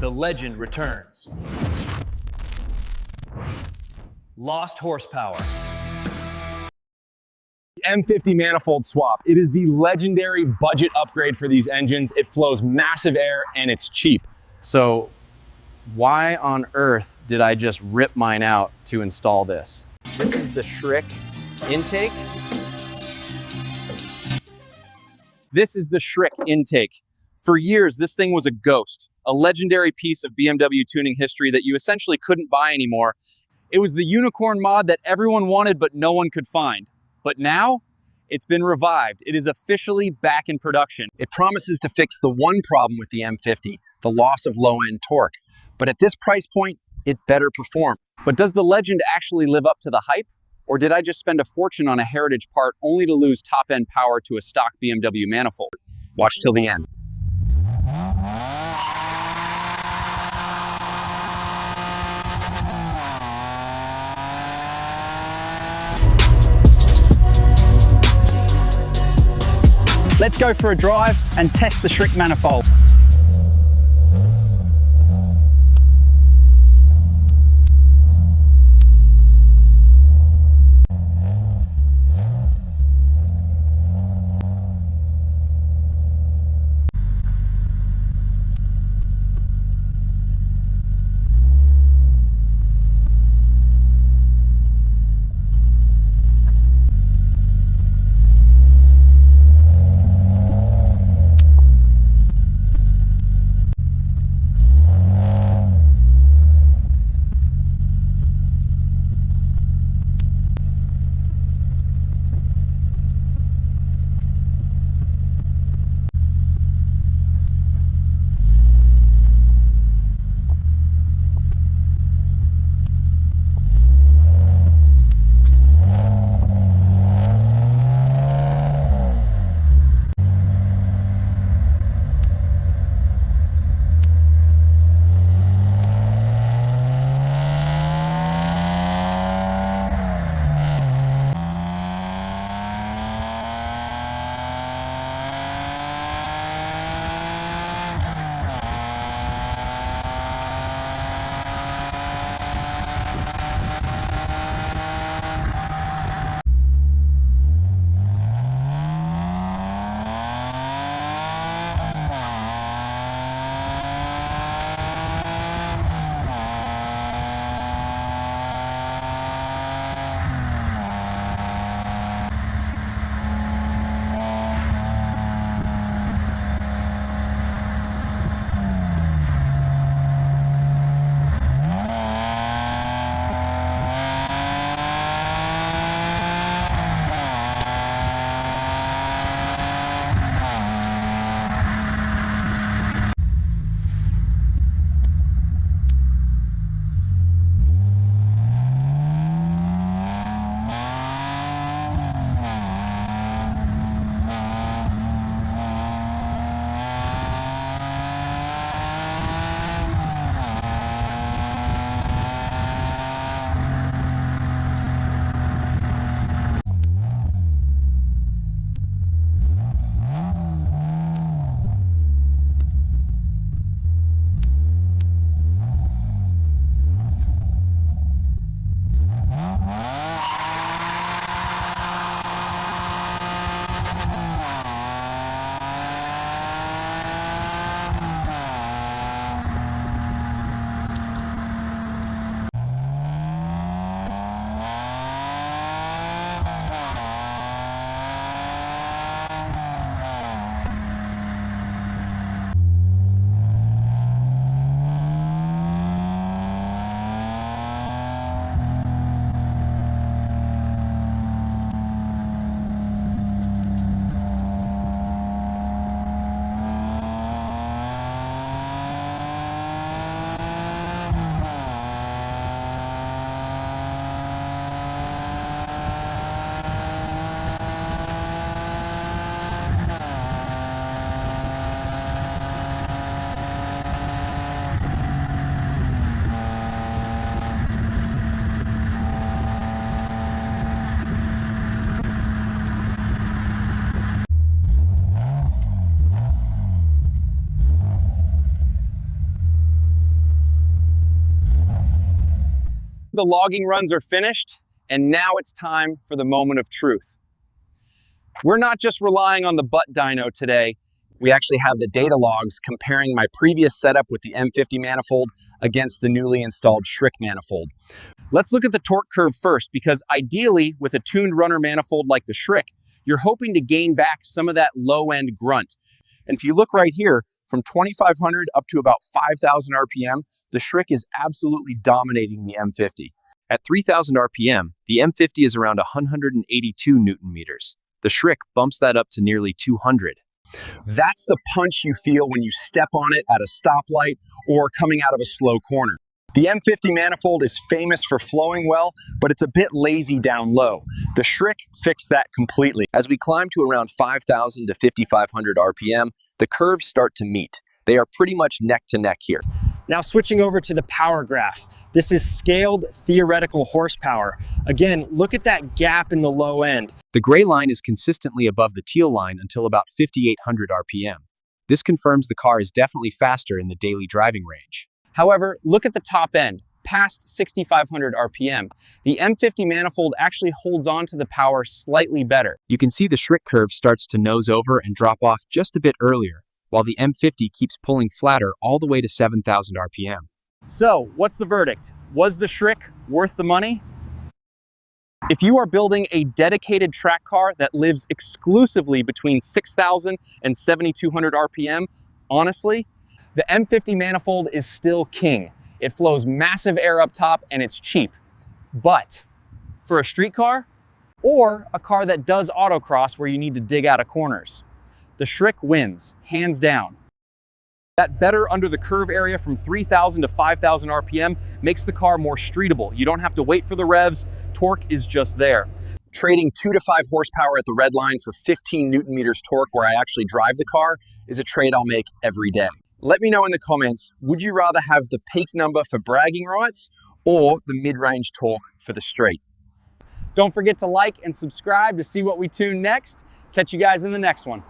The legend returns. Lost horsepower. M50 manifold swap. It is the legendary budget upgrade for these engines. It flows massive air and it's cheap. So why on earth did I just rip mine out to install this? This is the Schrick intake. This is the Schrick intake. For years, this thing was a ghost, a legendary piece of BMW tuning history that you essentially couldn't buy anymore. It was the unicorn mod that everyone wanted, but no one could find. But now, it's been revived. It is officially back in production. It promises to fix the one problem with the M50, the loss of low-end torque. But at this price point, it better perform. But does the legend actually live up to the hype? Or did I just spend a fortune on a heritage part only to lose top-end power to a stock BMW manifold? Watch till the end. Let's go for a drive and test the Schrick Manifold. The logging runs are finished, and now it's time for the moment of truth. We're not just relying on the butt dyno today. We actually have the data logs comparing my previous setup with the M50 manifold against the newly installed Schrick manifold. Let's look at the torque curve first, because ideally, with a tuned runner manifold like the Schrick, you're hoping to gain back some of that low-end grunt. And if you look right here, from 2,500 up to about 5,000 RPM, the Schrick is absolutely dominating the M50. At 3,000 RPM, the M50 is around 182 Newton meters. The Schrick bumps that up to nearly 200. That's the punch you feel when you step on it at a stoplight or coming out of a slow corner. The M50 manifold is famous for flowing well, but it's a bit lazy down low. The Schrick fixed that completely. As we climb to around 5,000 to 5,500 RPM, the curves start to meet. They are pretty much neck to neck here. Now switching over to the power graph. This is scaled theoretical horsepower. Again, look at that gap in the low end. The gray line is consistently above the teal line until about 5,800 RPM. This confirms the car is definitely faster in the daily driving range. However, look at the top end, past 6,500 RPM. The M50 manifold actually holds on to the power slightly better. You can see the Schrick curve starts to nose over and drop off just a bit earlier, while the M50 keeps pulling flatter all the way to 7,000 RPM. So, what's the verdict? Was the Schrick worth the money? If you are building a dedicated track car that lives exclusively between 6,000 and 7,200 RPM, honestly, the M50 manifold is still king. It flows massive air up top and it's cheap. But for a street car or a car that does autocross where you need to dig out of corners, the Schrick wins, hands down. That better under the curve area from 3,000 to 5,000 RPM makes the car more streetable. You don't have to wait for the revs, torque is just there. Trading 2 to 5 horsepower at the red line for 15 Newton meters torque where I actually drive the car is a trade I'll make every day. Let me know in the comments, would you rather have the peak number for bragging rights or the mid-range torque for the straight? Don't forget to like and subscribe to see what we tune next. Catch you guys in the next one.